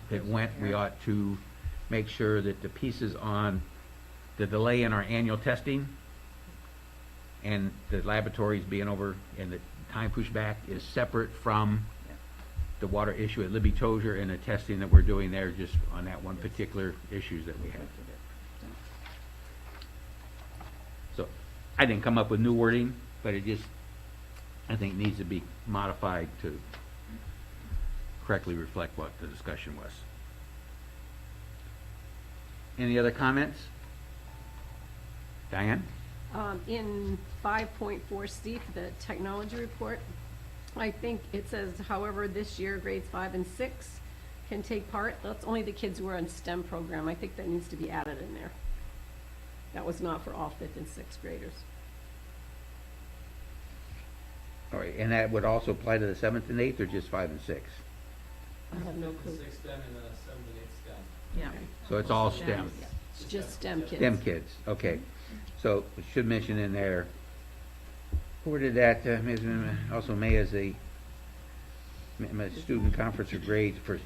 that went, we ought to make sure that the pieces on the delay in our annual testing and the laboratories being over and the time pushback is separate from the water issue at Libby Tozier and the testing that we're doing there just on that one particular issues that we have. So I didn't come up with new wording, but it just, I think, needs to be modified to correctly reflect what the discussion was. Any other comments? Diane? In 5.4C for the technology report, I think it says, however, this year grades 5 and 6 can take part. That's only the kids who are in STEM program. I think that needs to be added in there. That was not for all 5th and 6th graders. All right, and that would also apply to the 7th and 8th or just 5 and 6? I have no clue. 6 STEM and 7 and 8 STEM. Yeah. So it's all STEM. It's just STEM kids. STEM kids, okay. So we should mention in there, forwarded that, also may as a student conference or grades for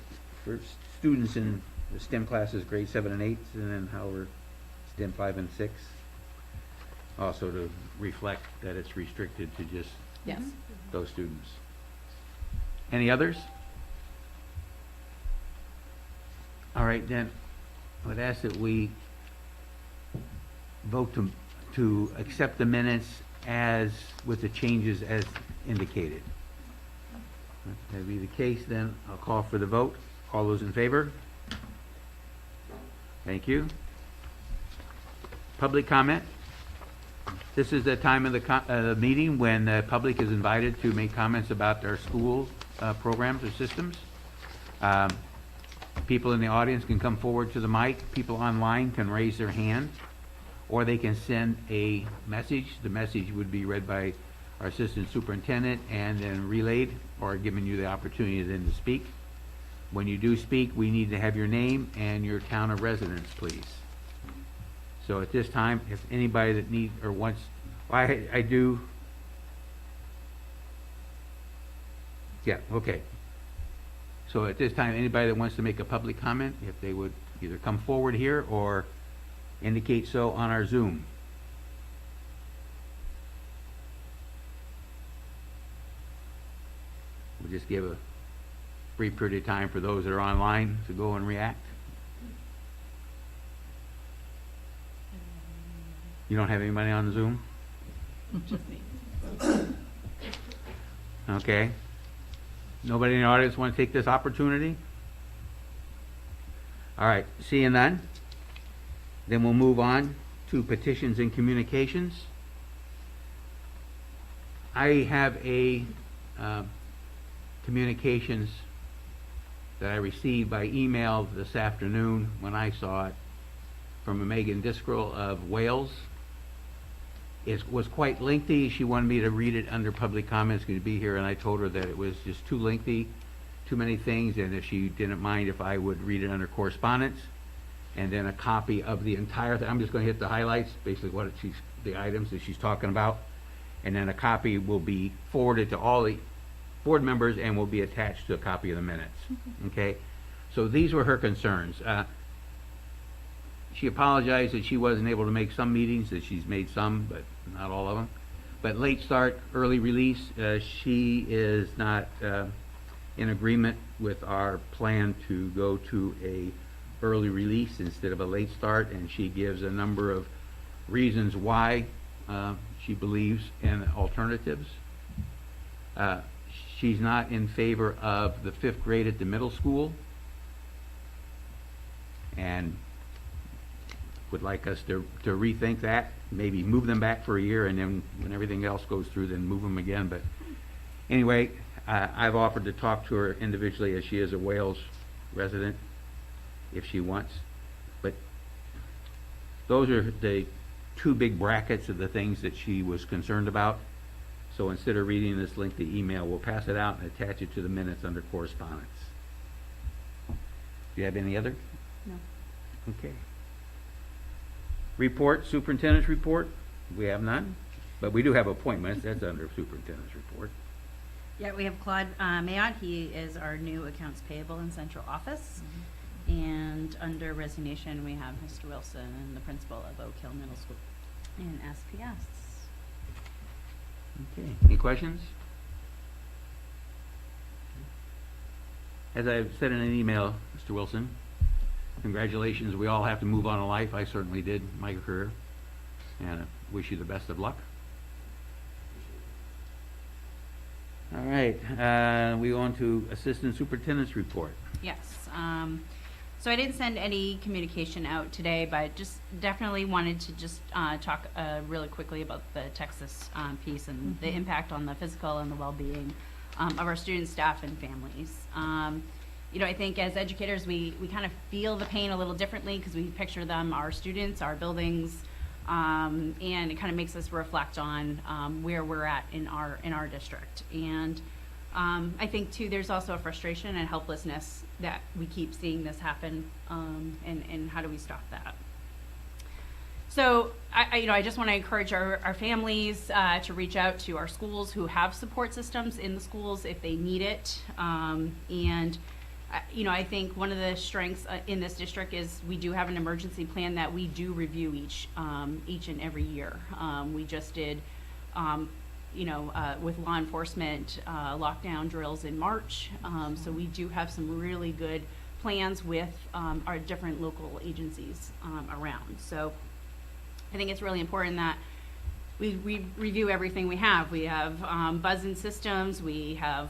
students in the STEM classes, grade 7 and 8, and then however STEM 5 and 6. Also to reflect that it's restricted to just Yes. those students. Any others? All right, then I would ask that we vote to accept the minutes as with the changes as indicated. If that be the case, then I'll call for the vote. All those in favor? Thank you. Public comment. This is the time of the meeting when the public is invited to make comments about their school programs or systems. People in the audience can come forward to the mic. People online can raise their hand, or they can send a message. The message would be read by our assistant superintendent and then relayed or given you the opportunity then to speak. When you do speak, we need to have your name and your town of residence, please. So at this time, if anybody that needs or wants, I do. Yeah, okay. So at this time, anybody that wants to make a public comment, if they would either come forward here or indicate so on our Zoom. We'll just give a brief period of time for those that are online to go and react. You don't have anybody on Zoom? Just me. Okay. Nobody in the audience want to take this opportunity? All right, seeing none, then we'll move on to petitions and communications. I have a communications that I received by email this afternoon when I saw it from Megan Diskrell of Wales. It was quite lengthy. She wanted me to read it under public comments, going to be here, and I told her that it was just too lengthy, too many things, and if she didn't mind if I would read it under correspondence, and then a copy of the entire thing. I'm just going to hit the highlights, basically what the items that she's talking about, and then a copy will be forwarded to all the board members and will be attached to a copy of the minutes. Okay? So these were her concerns. She apologized that she wasn't able to make some meetings, that she's made some, but not all of them. But late start, early release, she is not in agreement with our plan to go to a early release instead of a late start, and she gives a number of reasons why she believes in alternatives. She's not in favor of the 5th grade at the middle school, and would like us to rethink that, maybe move them back for a year, and then when everything else goes through, then move them again. But anyway, I've offered to talk to her individually as she is a Wales resident, if she wants. But those are the two big brackets of the things that she was concerned about. So instead of reading this lengthy email, we'll pass it out and attach it to the minutes under correspondence. Do you have any other? No. Okay. Report, superintendent's report. We have none, but we do have appointments. That's under superintendent's report. Yeah, we have Claude Mayotte. He is our new accounts payable in central office. And under resignation, we have Mr. Wilson, the principal of Oak Hill Middle School in SPS. Okay, any questions? As I've said in an email, Mr. Wilson, congratulations. We all have to move on in life. I certainly did in my career. And I wish you the best of luck. All right, we go on to Assistant Superintendent's report. Yes. So I didn't send any communication out today, but just definitely wanted to just talk really quickly about the Texas piece and the impact on the physical and the well-being of our students, staff, and families. You know, I think as educators, we kind of feel the pain a little differently because we picture them, our students, our buildings, and it kind of makes us reflect on where we're at in our district. And I think too, there's also a frustration and helplessness that we keep seeing this happen, and how do we stop that? So I just want to encourage our families to reach out to our schools who have support systems in the schools if they need it. And I think one of the strengths in this district is we do have an emergency plan that we do review each and every year. We just did, with law enforcement lockdown drills in March. So we do have some really good plans with our different local agencies around. So I think it's really important that we review everything we have. We have buzz-in systems, we have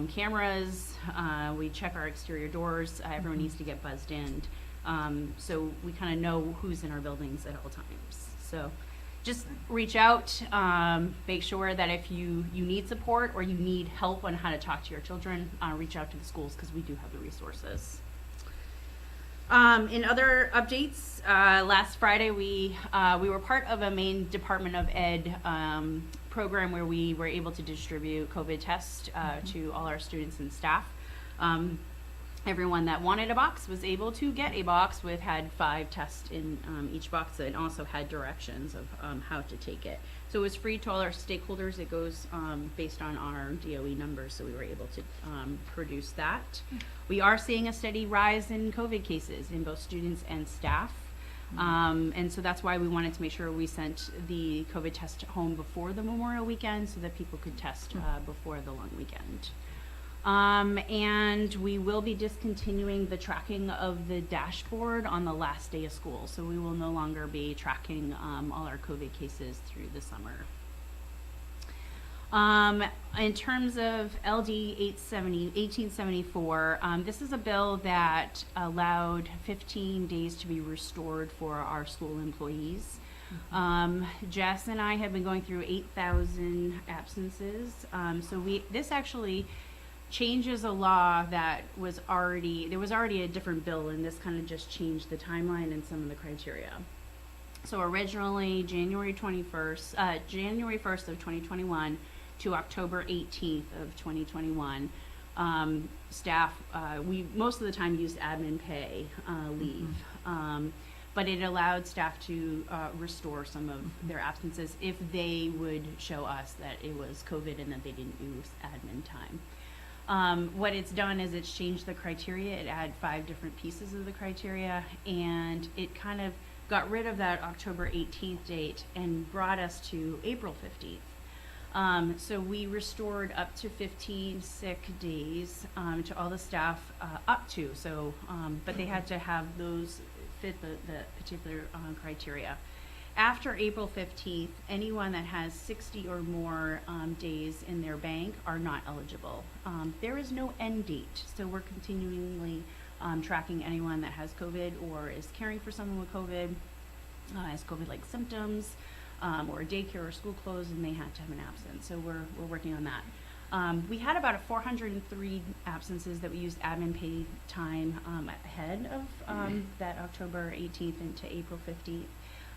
cameras, we check our exterior doors. Everyone needs to get buzzed in. So we kind of know who's in our buildings at all times. So just reach out, make sure that if you need support or you need help on how to talk to your children, reach out to the schools because we do have the resources. In other updates, last Friday we were part of a Maine Department of Ed program where we were able to distribute COVID tests to all our students and staff. Everyone that wanted a box was able to get a box had 5 tests in each box and also had directions of how to take it. So it was free to all our stakeholders. It goes based on our DOE numbers, so we were able to produce that. We are seeing a steady rise in COVID cases in both students and staff. And so that's why we wanted to make sure we sent the COVID test home before the Memorial weekend so that people could test before the long weekend. And we will be discontinuing the tracking of the dashboard on the last day of school. So we will no longer be tracking all our COVID cases through the summer. In terms of LD 1874, this is a bill that allowed 15 days to be restored for our school employees. Jess and I have been going through 8,000 absences. This actually changes a law that was already a different bill, and this kind of just changed the timeline and some of the criteria. So originally January 1st of 2021 to October 18th of 2021, staff, we most of the time used admin pay leave, but it allowed staff to restore some of their absences if they would show us that it was COVID and that they didn't use admin time. What it's done is it's changed the criteria. It added 5 different pieces of the criteria, and it kind of got rid of that October 18th date and brought us to April 15th. So we restored up to 15 sick days to all the staff up to. So, but they had to have those fit the particular criteria. After April 15th, anyone that has 60 or more days in their bank are not eligible. There is no end date, so we're continually tracking anyone that has COVID or is caring for someone with COVID, has COVID-like symptoms, or a daycare or school closed and they had to have an absence. So we're working on that. We had about 403 absences that we used admin pay time ahead of that October 18th into April 15th.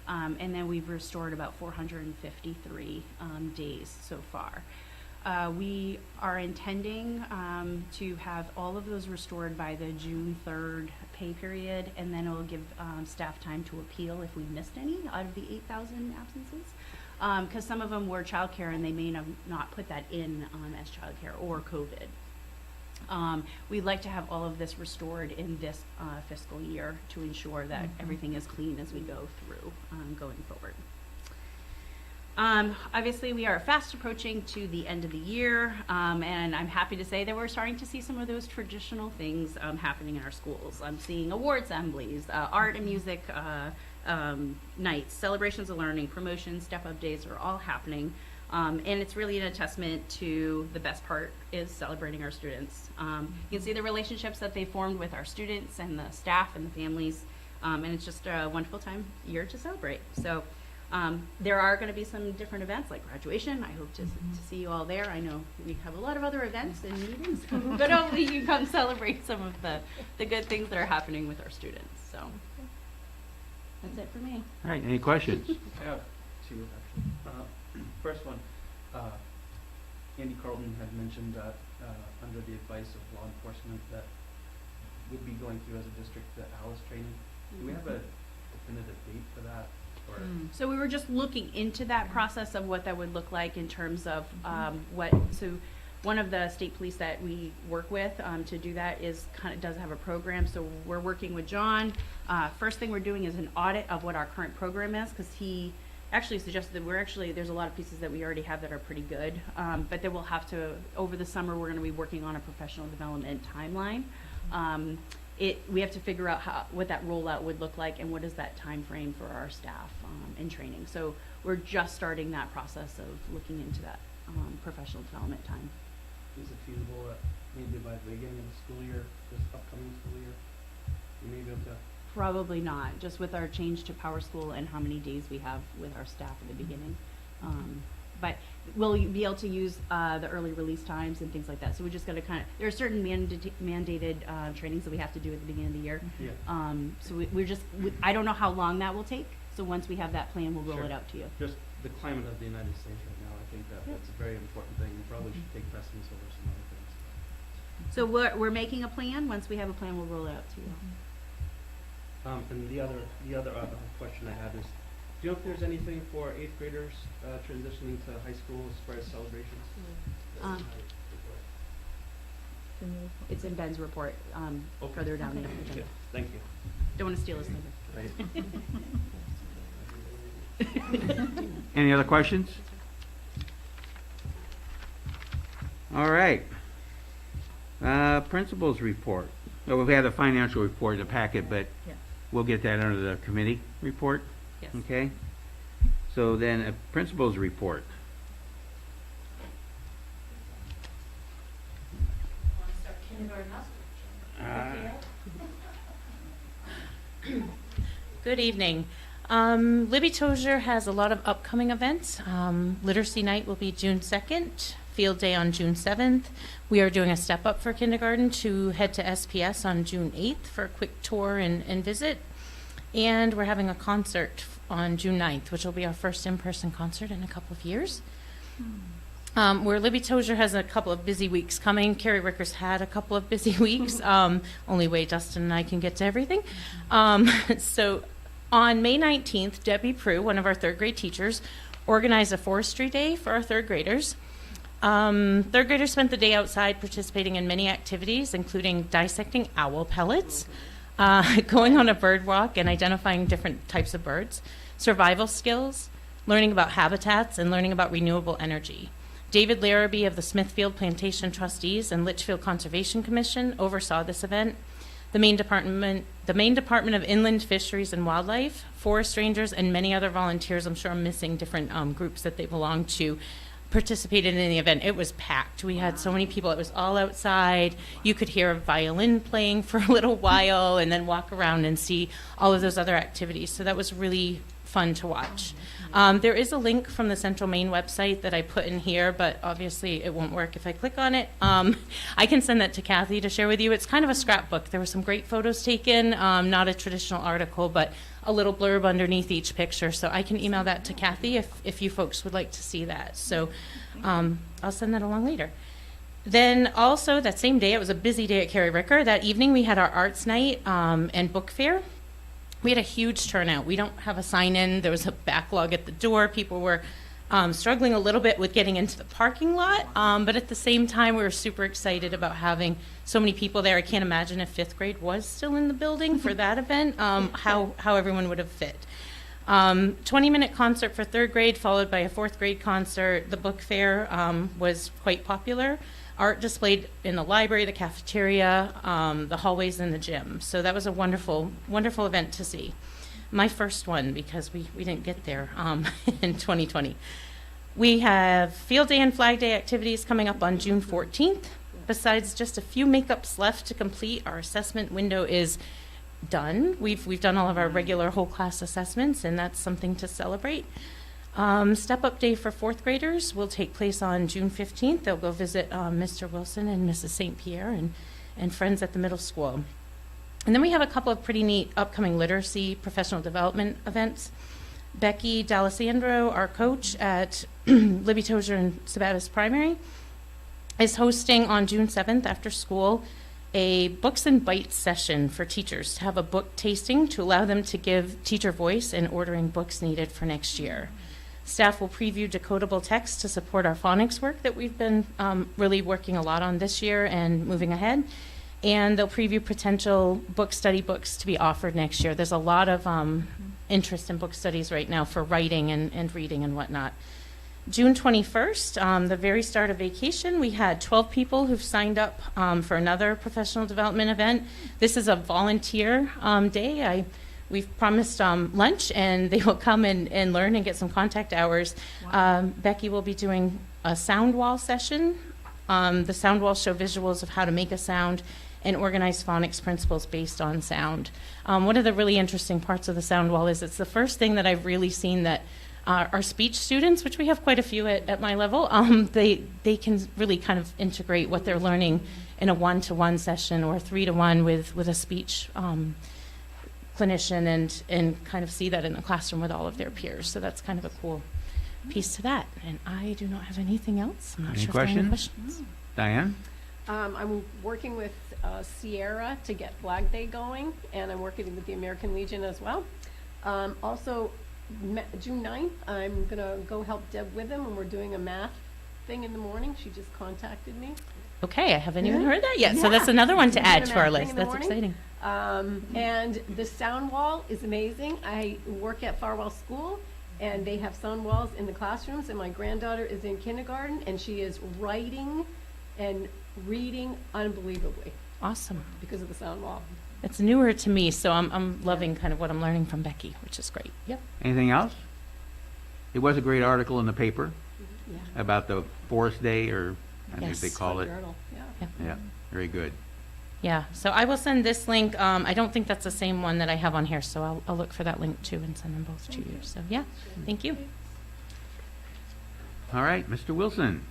And then we've restored about 453 days so far. We are intending to have all of those restored by the June 3rd pay period, and then it will give staff time to appeal if we missed any out of the 8,000 absences. because some of them were childcare and they may have not put that in as childcare or COVID. We'd like to have all of this restored in this fiscal year to ensure that everything is clean as we go through going forward. Obviously, we are fast approaching to the end of the year, and I'm happy to say that we're starting to see some of those traditional things happening in our schools. I'm seeing award assemblies, art and music nights, celebrations of learning, promotions, step-up days are all happening. And it's really an testament to the best part is celebrating our students. You can see the relationships that they formed with our students and the staff and the families, and it's just a wonderful year to celebrate. So there are going to be some different events like graduation. I hope to see you all there. I know we have a lot of other events and meetings, but hopefully you can come celebrate some of the good things that are happening with our students. So that's it for me. All right, any questions? I have two, actually. First one, Andy Carlton had mentioned that under the advice of law enforcement that we'll be going through as a district the ALICE training. Do we have a definitive date for that? Or So we were just looking into that process of what that would look like in terms of so one of the state police that we work with to do that does have a program. So we're working with John. First thing we're doing is an audit of what our current program is, because he actually suggested that there's a lot of pieces that we already have that are pretty good, but then we'll have to, over the summer, we're going to be working on a professional development timeline. We have to figure out what that rollout would look like and what is that time frame for our staff in training. So we're just starting that process of looking into that professional development time. is it feasible that maybe by the beginning of the school year, this upcoming school year, we may be able to? Probably not, just with our change to Power School and how many days we have with our staff at the beginning. But we'll be able to use the early release times and things like that. So we just got to there are certain mandated trainings that we have to do at the beginning of the year. Yeah. So I don't know how long that will take. So once we have that plan, we'll roll Sure. it out to you. Just the climate of the United States right now, I think that's a very important thing. We probably should take precedence over some other things. So we're making a plan. Once we have a plan, we'll roll it out to you. And the other question I had is, do you know if there's anything for 8th graders transitioning to high school as far as celebrations? It's in Ben's report further down the Yeah, agenda. thank you. Don't want to steal his thunder. Any other questions? All right. Principals report. Well, we have the financial report in the packet, but Yeah. we'll get that under the committee report. Yes. Okay? So then a principal's report. Good evening. Libby Tozier has a lot of upcoming events. Literacy Night will be June 2nd, Field Day on June 7th. We are doing a step up for kindergarten to head to SPS on June 8th for a quick tour and visit. And we're having a concert on June 9th, which will be our first in-person concert in a couple of years. Where Libby Tozier has a couple of busy weeks coming. Carrie Ricker's had a couple of busy weeks. Only way Dustin and I can get to everything. So on May 19th, Debbie Prue, one of our third grade teachers, organized a forestry day for our third graders. Third graders spent the day outside participating in many activities, including dissecting owl pellets, going on a bird walk and identifying different types of birds, survival skills, learning about habitats, and learning about renewable energy. David Larrabee of the Smithfield Plantation Trustees and Litchfield Conservation Commission oversaw this event. The Maine Department of Inland Fisheries and Wildlife, forest rangers, and many other volunteers, I'm sure I'm missing different groups that they belong to, participated in the event. It was packed. We had so many people. It was all outside. You could hear a violin playing for a little while and then walk around and see all of those other activities. So that was really fun to watch. There is a link from the Central Maine website that I put in here, but obviously it won't work if I click on it. I can send that to Kathy to share with you. It's kind of a scrapbook. There were some great photos taken, not a traditional article, but a little blurb underneath each picture. So I can email that to Kathy if you folks would like to see that. So I'll send that along later. Then also that same day, it was a busy day at Carrie Ricker. That evening we had our arts night and book fair. We had a huge turnout. We don't have a sign-in. There was a backlog at the door. People were struggling a little bit with getting into the parking lot, but at the same time, we were super excited about having so many people there. I can't imagine if 5th grade was still in the building for that event, how everyone would have fit. 20-minute concert for 3rd grade, followed by a 4th grade concert. The book fair was quite popular. Art displayed in the library, the cafeteria, the hallways, and the gym. So that was a wonderful, wonderful event to see. My first one, because we didn't get there in 2020. We have Field Day and Flag Day activities coming up on June 14th. Besides just a few makeups left to complete, our assessment window is done. We've done all of our regular whole class assessments, and that's something to celebrate. Step Up Day for 4th graders will take place on June 15th. They'll go visit Mr. Wilson and Mrs. St. Pierre and friends at the middle school. And then we have a couple of pretty neat upcoming literacy professional development events. Becky D'Alessandro, our coach at Libby Tozier and Sabatis Primary, is hosting on June 7th after school a Books and Bites session for teachers to have a book tasting to allow them to give teacher voice in ordering books needed for next year. Staff will preview decodable text to support our phonics work that we've been really working a lot on this year and moving ahead. And they'll preview potential book study books to be offered next year. There's a lot of interest in book studies right now for writing and reading and whatnot. June 21st, the very start of vacation, we had 12 people who've signed up for another professional development event. This is a volunteer day. We've promised lunch, and they will come and learn and get some contact hours. Wow. Becky will be doing a sound wall session. The sound walls show visuals of how to make a sound and organize phonics principles based on sound. One of the really interesting parts of the sound wall is it's the first thing that I've really seen that our speech students, which we have quite a few at my level, they can really kind of integrate what they're learning in a 1-to-1 session or 3-to-1 with a speech clinician and kind of see that in the classroom with all of their peers. So that's kind of a cool piece to that. And I do not have anything else. I'm not Any sure if there are any questions? questions. Diane? I'm working with Sierra to get Flag Day going, and I'm working with the American Legion as well. Also, June 9th, I'm going to go help Deb with them, and we're doing a math thing in the morning. She just contacted me. Okay, I haven't even Yeah. heard that yet. So Yeah. that's another one to We're add doing to our a math thing list. in the That's morning. exciting. And the sound wall is amazing. I work at Farwell School, and they have sound walls in the classrooms, and my granddaughter is in kindergarten, and she is writing and reading unbelievably Awesome. because of the sound wall. It's newer to me, so I'm loving kind of what I'm learning from Becky, which is great. Yep. Anything else? It was a great article in the paper Yeah. about the Forest Day, or I think Yes. they call it. Journal, yeah. Yeah, very good. Yeah, so I will send this link. I don't think that's the same one that I have on here, so I'll look for that link too and send them both to you. So yeah, thank you. All right, Mr. Wilson.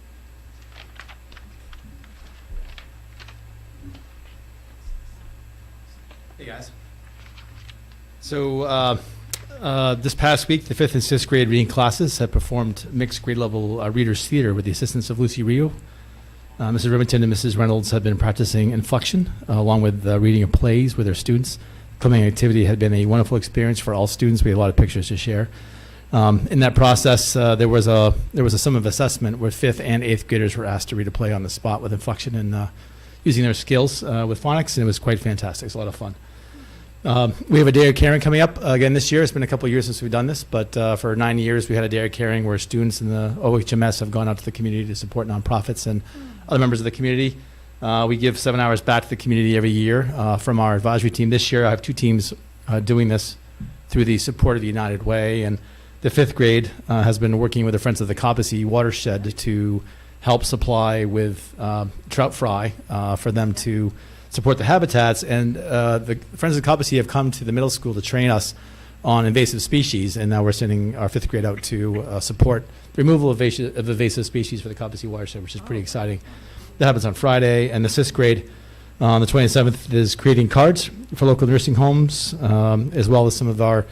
Hey guys. So this past week, the 5th and 6th grade reading classes have performed mixed grade level readers theater with the assistance of Lucy Rio. Mrs. Remington and Mrs. Reynolds have been practicing inflection along with reading of plays with their students. Coming activity had been a wonderful experience for all students. We had a lot of pictures to share. In that process, there was a sum of assessment where 5th and 8th graders were asked to read a play on the spot with inflection and using their skills with phonics, and it was quite fantastic. It's a lot of fun. We have a Day of Caring coming up again this year. It's been a couple of years since we've done this, but for 9 years we had a Day of Caring where students in the OHMS have gone out to the community to support nonprofits and other members of the community. We give 7 hours back to the community every year from our advisory team. This year I have 2 teams doing this through the support of the United Way, and the 5th grade has been working with the Friends of the Coppice watershed to help supply with trout fry for them to support the habitats, and the Friends of the Coppice have come to the middle school to train us on invasive species, and now we're sending our 5th grade out to support the removal of invasive species for the Coppice watershed, which is pretty exciting. That happens on Friday, and the 6th grade on the 27th is creating cards for local nursing homes, as well as some of our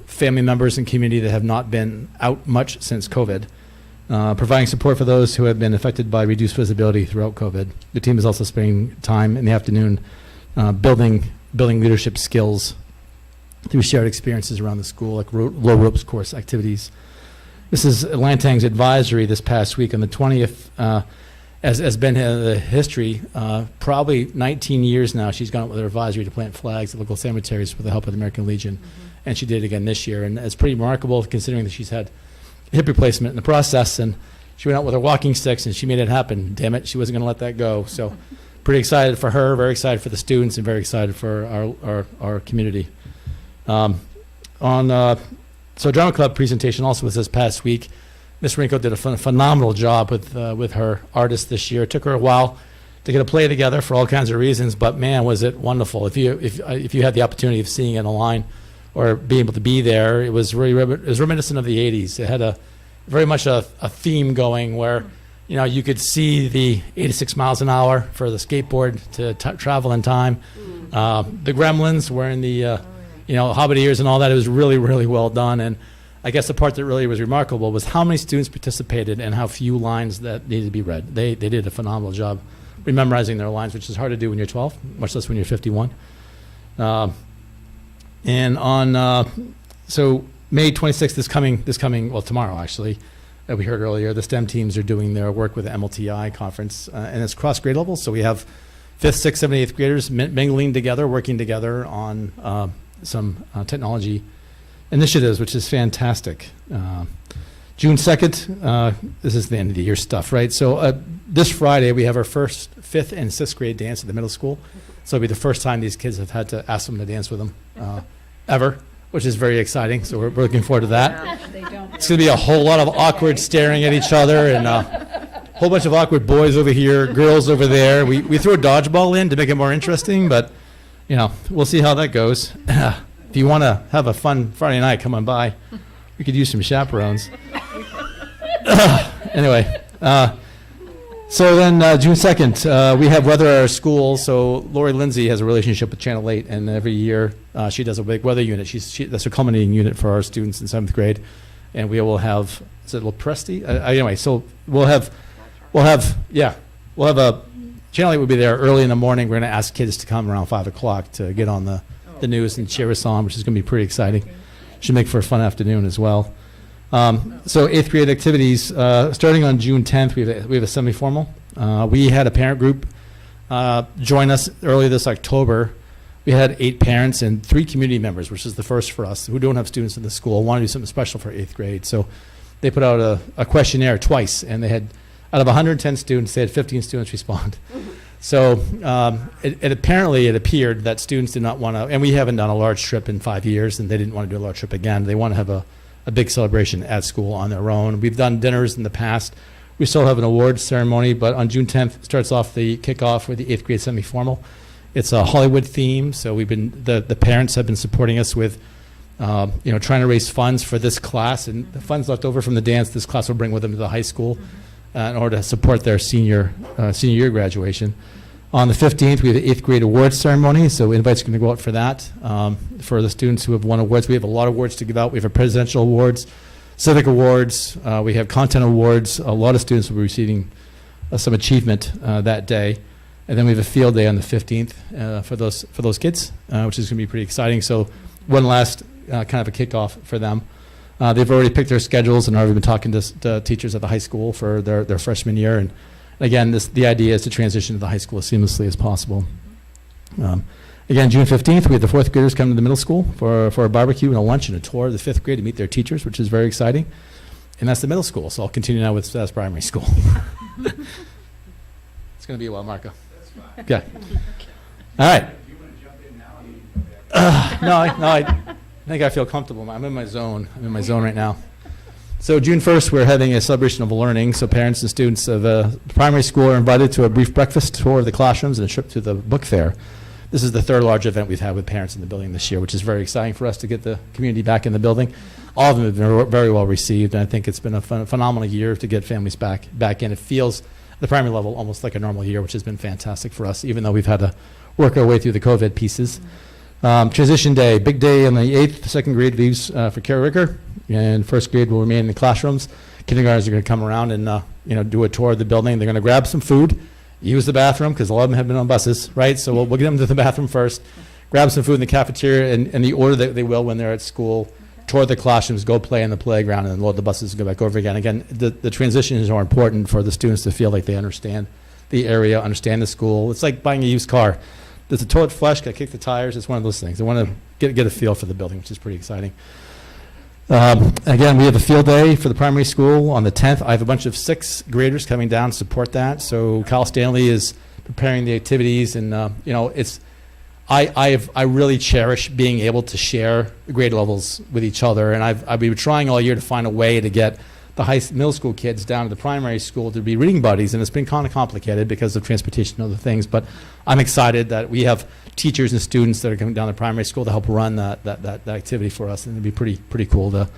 family members and community that have not been out much since COVID. Providing support for those who have been affected by reduced visibility throughout COVID. The team is also spending time in the afternoon building leadership skills through shared experiences around the school, like low ropes course activities. Mrs. Lantang's advisory this past week on the 20th, as Ben had the history, probably 19 years now, she's gone up with her advisory to plant flags at local cemeteries with the help of the American Legion. And she did it again this year. And it's pretty remarkable considering that she's had hip replacement in the process. And she went out with her walking sticks and she made it happen. Damn it, she wasn't going to let that go. So pretty excited for her, very excited for the students, and very excited for our community. So Drama Club presentation also was this past week. Miss Rinko did a phenomenal job with her artists this year. It took her a while to get a play together for all kinds of reasons, but man, was it wonderful. If you had the opportunity of seeing it online or being able to be there, it was reminiscent of the 80s. It had very much a theme going where, you know, you could see the 86 miles an hour for the skateboard to travel in time. The Gremlins were in the Hobbit ears and all that. It was really, really well done. And I guess the part that really was remarkable was how many students participated and how few lines that needed to be read. They did a phenomenal job memorizing their lines, which is hard to do when you're 12, much less when you're 51. And on so May 26th, this coming tomorrow actually, we heard earlier, the STEM teams are doing their work with the MLTI conference, and it's cross grade levels. So we have 5th, 6th, 7th, 8th graders mingling together, working together on some technology initiatives, which is fantastic. June 2nd, this is the end of the year stuff, right? So this Friday, we have our first 5th and 6th grade dance at the middle school. So it'll be the first time these kids have had to ask them to dance with them ever, which is very exciting. So we're looking forward to that. It's going to be a whole lot of awkward staring at each other and a whole bunch of awkward boys over here, girls over there. We threw a dodgeball in to make it more interesting, but we'll see how that goes. If you want to have a fun Friday night, come on by. We could use some chaperones. Anyway, so then June 2nd, we have weather at our school. So Lori Lindsay has a relationship with Channel 8, and every year she does a big weather unit. That's her culminating unit for our students in 7th grade. And we will have, is it Lopresti? Anyway, so we'll have a, Channel 8 will be there early in the morning. We're going to ask kids to come around 5 o'clock to get on the news and cheer us on, which is going to be pretty exciting. Should make for a fun afternoon as well. So 8th grade activities, starting on June 10th, we have a semi-formal. We had a parent group join us early this October. We had 8 parents and 3 community members, which is the first for us, who don't have students in the school, want to do something special for 8th grade. So they put out a questionnaire twice, and they had, out of 110 students, they had 15 students respond. So it appeared that students did not want to, and we haven't done a large trip in 5 years, and they didn't want to do a large trip again. They want to have a big celebration at school on their own. We've done dinners in the past. We still have an awards ceremony, but on June 10th starts off the kickoff with the 8th grade semi-formal. It's a Hollywood theme, so the parents have been supporting us with trying to raise funds for this class, and the funds left over from the dance this class will bring with them to the high school in order to support their senior year graduation. On the 15th, we have the 8th grade awards ceremony, so invites are going to go out for that. For the students who have won awards, we have a lot of awards to give out. We have presidential awards, civic awards, we have content awards. A lot of students will be receiving some achievement that day. And then we have a field day on the 15th for those kids, which is going to be pretty exciting. So one last kind of a kickoff for them. They've already picked their schedules and already been talking to teachers at the high school for their freshman year. And again, the idea is to transition to the high school as seamlessly as possible. Again, June 15th, we have the 4th graders come to the middle school for a barbecue and a lunch and a tour of the 5th grade to meet their teachers, which is very exciting. And that's the middle school, so I'll continue now with Status Primary School. It's going to be a while, Marco. Okay. All right. No, I think I feel comfortable. I'm in my zone. Right now. So June 1st, we're having a celebration of learning. So parents and students of primary school are invited to a brief breakfast tour of the classrooms and a trip to the book fair. This is the 3rd large event we've had with parents in the building this year, which is very exciting for us to get the community back in the building. All of them have been very well received, and I think it's been a phenomenal year to get families back in. It feels, at the primary level, almost like a normal year, which has been fantastic for us, even though we've had to work our way through the COVID pieces. Transition day, big day on the 8th. 2nd grade leaves for Carricker, and 1st grade will remain in the classrooms. Kindergartners are going to come around and do a tour of the building. They're going to grab some food, use the bathroom, because a lot of them have been on buses, right? So we'll get them to the bathroom first, grab some food in the cafeteria in the order that they will when they're at school. tour the classrooms, go play in the playground, and then load the buses and go back over again. Again, the transition is more important for the students to feel like they understand the area, understand the school. It's like buying a used car. Does the toilet flush? Got to kick the tires? It's one of those things. I want to get a feel for the building, which is pretty exciting. Again, we have a field day for the primary school on the 10th. I have a bunch of 6th graders coming down to support that. So Kyle Stanley is preparing the activities, and it's I really cherish being able to share grade levels with each other, and I've been trying all year to find a way to get the middle school kids down to the primary school to be reading buddies, and it's been kind of complicated because of transportation and other things, but I'm excited that we have teachers and students that are coming down to primary school to help run that activity for us, and it'd be pretty cool to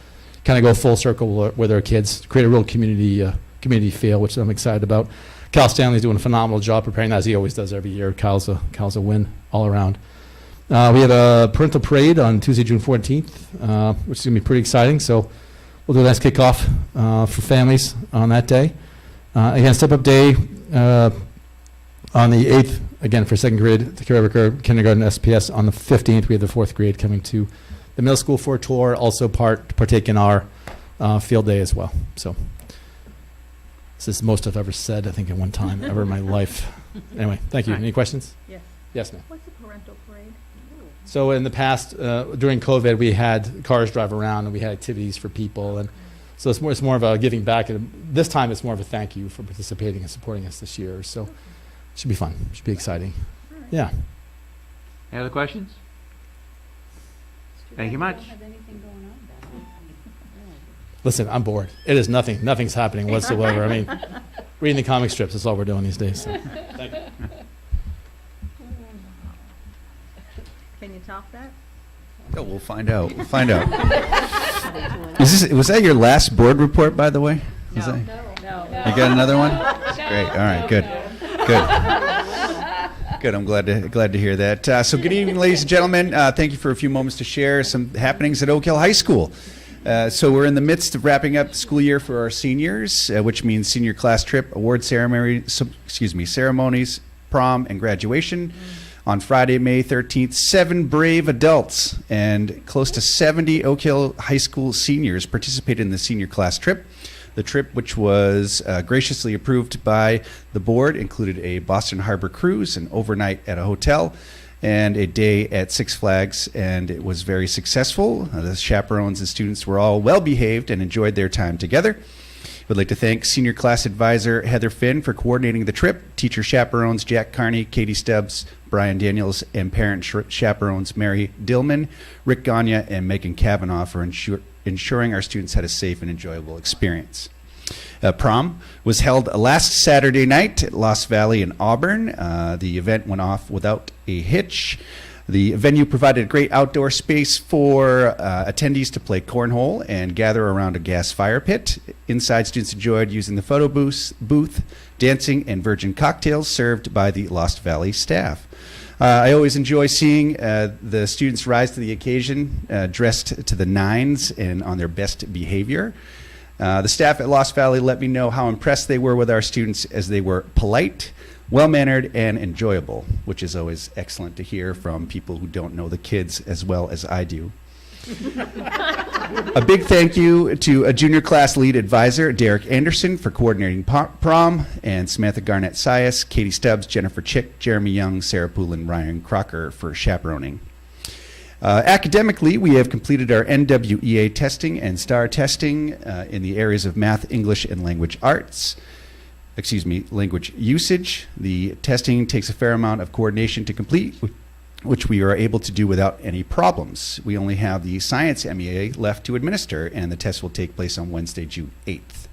kind of go full circle with our kids, create a real community feel, which I'm excited about. Kyle Stanley's doing a phenomenal job preparing that, as he always does every year. Kyle's a win all around. We have a Parental Parade on Tuesday, June 14th, which is going to be pretty exciting. So we'll do a nice kickoff for families on that day. Again, step-up day on the 8th, again, for 2nd grade, to carry over kindergarten SPS. On the 15th, we have the 4th grade coming to the middle school for a tour, also partake in our field day as well. So this is the most I've ever said, I think, at one time ever in my life. Anyway, thank you. Any questions? Yes. Yes, ma'am. What's the parental parade? So in the past, during COVID, we had cars drive around and we had activities for people, and so it's more of a giving back. And this time, it's more of a thank you for participating and supporting us this year. So it should be fun. It should be exciting. Yeah. Any other questions? Thank you much. Listen, I'm bored. It is nothing. Nothing's happening whatsoever. I mean, reading the comic strips is all we're doing these days. So. Thank you. Can you top that? Oh, we'll find out. We'll find out. Was that your last board report, by the way? No. You got another one? Great. All right. Good. Good. I'm glad to hear that. So good evening, ladies and gentlemen. Thank you for a few moments to share some happenings at Oak Hill High School. So we're in the midst of wrapping up the school year for our seniors, which means senior class trip, award ceremonies, prom, and graduation. On Friday, May 13th, 7 brave adults and close to 70 Oak Hill High School seniors participated in the senior class trip. The trip, which was graciously approved by the board, included a Boston Harbor cruise, an overnight at a hotel, and a day at Six Flags, and it was very successful. The chaperones and students were all well behaved and enjoyed their time together. We'd like to thank Senior Class Advisor Heather Finn for coordinating the trip, teacher chaperones Jack Carney, Katie Stubbs, Brian Daniels, and parent chaperones Mary Dillman, Rick Gagne, and Megan Kavanaugh for ensuring our students had a safe and enjoyable experience. Prom was held last Saturday night at Lost Valley in Auburn. The event went off without a hitch. The venue provided a great outdoor space for attendees to play cornhole and gather around a gas fire pit. Inside, students enjoyed using the photo booth, dancing, and virgin cocktails served by the Lost Valley staff. I always enjoy seeing the students rise to the occasion, dressed to the nines and on their best behavior. The staff at Lost Valley let me know how impressed they were with our students, as they were polite, well-mannered, and enjoyable, which is always excellent to hear from people who don't know the kids as well as I do. A big thank you to a junior class lead advisor, Derek Anderson, for coordinating prom, and Samantha Garnett Sias, Katie Stubbs, Jennifer Chick, Jeremy Young, Sarah Poulin, Ryan Crocker for chaperoning. Academically, we have completed our NWEA testing and STAR testing in the areas of math, English, and language usage. The testing takes a fair amount of coordination to complete, which we are able to do without any problems. We only have the science MEA left to administer, and the test will take place on Wednesday, June 8th.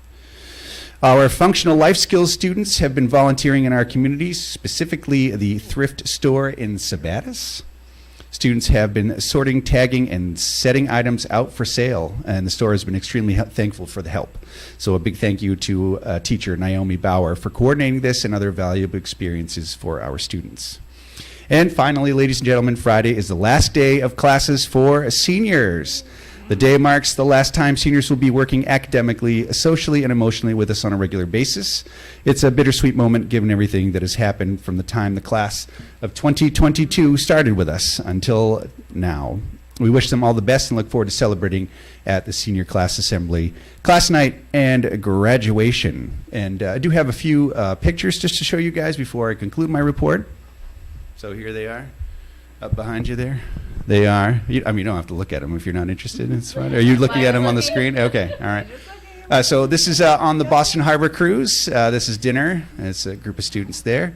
Our functional life skills students have been volunteering in our communities, specifically the thrift store in Sabattis. Students have been sorting, tagging, and setting items out for sale, and the store has been extremely thankful for the help. So a big thank you to teacher Naomi Bauer for coordinating this and other valuable experiences for our students. And finally, ladies and gentlemen, Friday is the last day of classes for seniors. The day marks the last time seniors will be working academically, socially, and emotionally with us on a regular basis. It's a bittersweet moment given everything that has happened from the time the class of 2022 started with us until now. We wish them all the best and look forward to celebrating at the senior class assembly, class night, and graduation. And I do have a few pictures just to show you guys before I conclude my report. So here they are, up behind you there. They are. You don't have to look at them if you're not interested. It's fine. Are you looking at them on the screen? Okay, all right. So this is on the Boston Harbor cruise. This is dinner. It's a group of students there.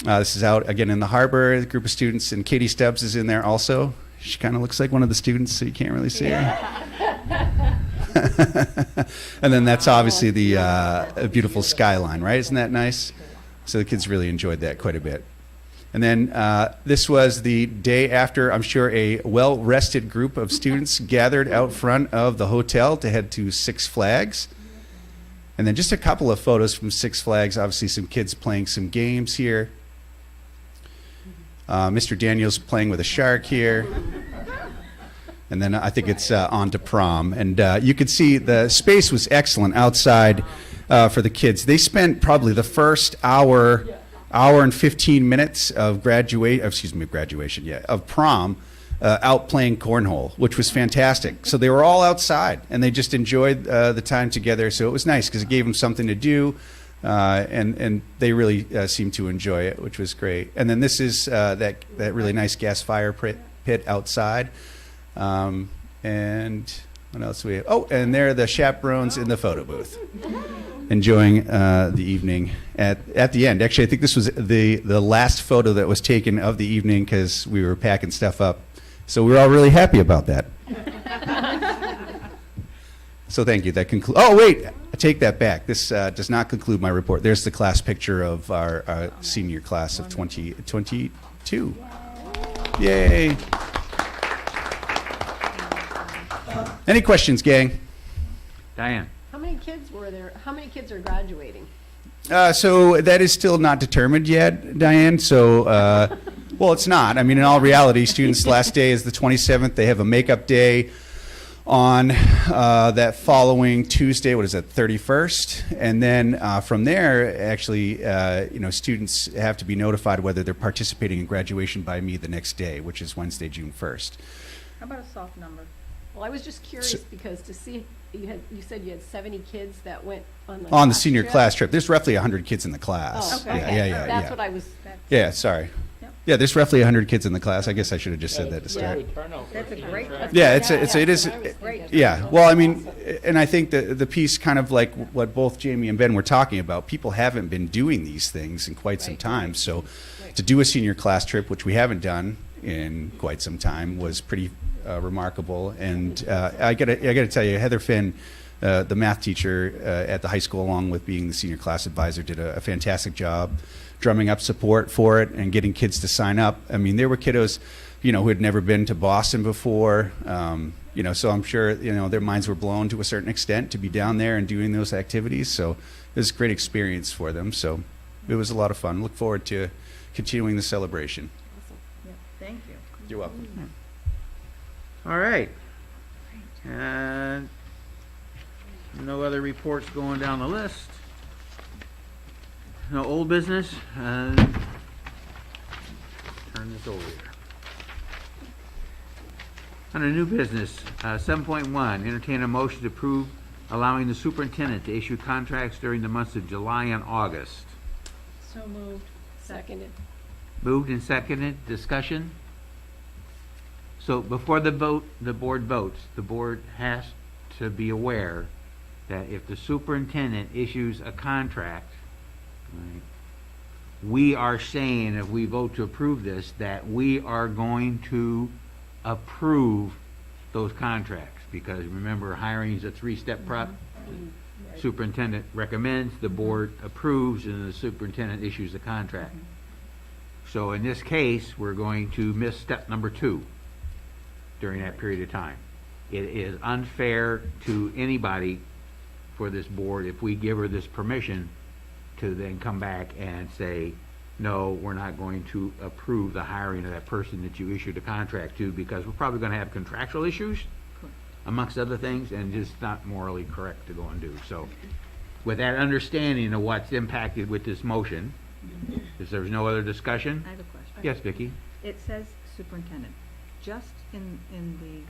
This is out again in the harbor. A group of students, and Katie Stubbs is in there also. She kind of looks like one of the students, so you can't really see her. And then that's obviously the beautiful skyline, right? Isn't that nice? So the kids really enjoyed that quite a bit. And then this was the day after, I'm sure, a well-rested group of students gathered out front of the hotel to head to Six Flags. And then just a couple of photos from Six Flags. Obviously, some kids playing some games here. Mr. Daniels playing with a shark here. And then I think it's on to prom. And you could see the space was excellent outside for the kids. They spent probably the first hour and 15 minutes of of prom out playing cornhole, which was fantastic. So they were all outside, and they just enjoyed the time together. So it was nice because it gave them something to do. And they really seemed to enjoy it, which was great. And then this is that really nice gas fire pit outside. And what else do we have? Oh, and there are the chaperones in the photo booth, enjoying the evening at the end. Actually, I think this was the last photo that was taken of the evening because we were packing stuff up. So we were all really happy about that. So thank you. That concludes. Oh, wait. I take that back. This does not conclude my report. There's the class picture of our senior class of 2022. Yay. Any questions, gang? Diane? How many kids were there? How many kids are graduating? So that is still not determined yet, Diane. So, well, it's not. I mean, in all reality, students' last day is the 27th. They have a makeup day on that following Tuesday. What is that, 31st? And then from there, actually, students have to be notified whether they're participating in graduation by me the next day, which is Wednesday, June 1st. How about a soft number? Well, I was just curious because to see, you said you had 70 kids that went on the On the class senior trip? class trip. There's roughly 100 kids in the class. Oh, okay. Yeah. That's what I was. Yeah, sorry. Yep. Yeah, there's roughly 100 kids in the class. I guess I should have just said that to start. That's a great. Yeah, it is. Great. Yeah, well, I mean, and I think the piece kind of like what both Jamie and Ben were talking about, people haven't been doing these things in quite some time. So to do a senior class trip, which we haven't done in quite some time, was pretty remarkable. And I gotta tell you, Heather Finn, the math teacher at the high school, along with being the senior class advisor, did a fantastic job drumming up support for it and getting kids to sign up. I mean, there were kiddos, who had never been to Boston before, so I'm sure, their minds were blown to a certain extent to be down there and doing those activities. So it was a great experience for them. So it was a lot of fun. Look forward to continuing the celebration. Yeah, thank you. You're welcome. All right. No other reports going down the list. No old business. Turn this over here. Under new business, 7.1, entertain a motion to approve allowing the superintendent to issue contracts during the months of July and August. So moved. Seconded. Moved and seconded. Discussion? So before the board votes, the board has to be aware that if the superintendent issues a contract, right, we are saying, if we vote to approve this, that we are going to approve those contracts. Because remember, hiring is a three-step process. Superintendent recommends, the board approves, and the superintendent issues the contract. So in this case, we're going to miss step number 2 during that period of time. It is unfair to anybody for this board if we give her this permission to then come back and say, no, we're not going to approve the hiring of that person that you issued a contract to, because we're probably going to have contractual issues amongst other things, and just not morally correct to go and do. So with that understanding of what's impacted with this motion, if there's no other discussion? I have a question. Yes, Vicki? It says superintendent. just in the,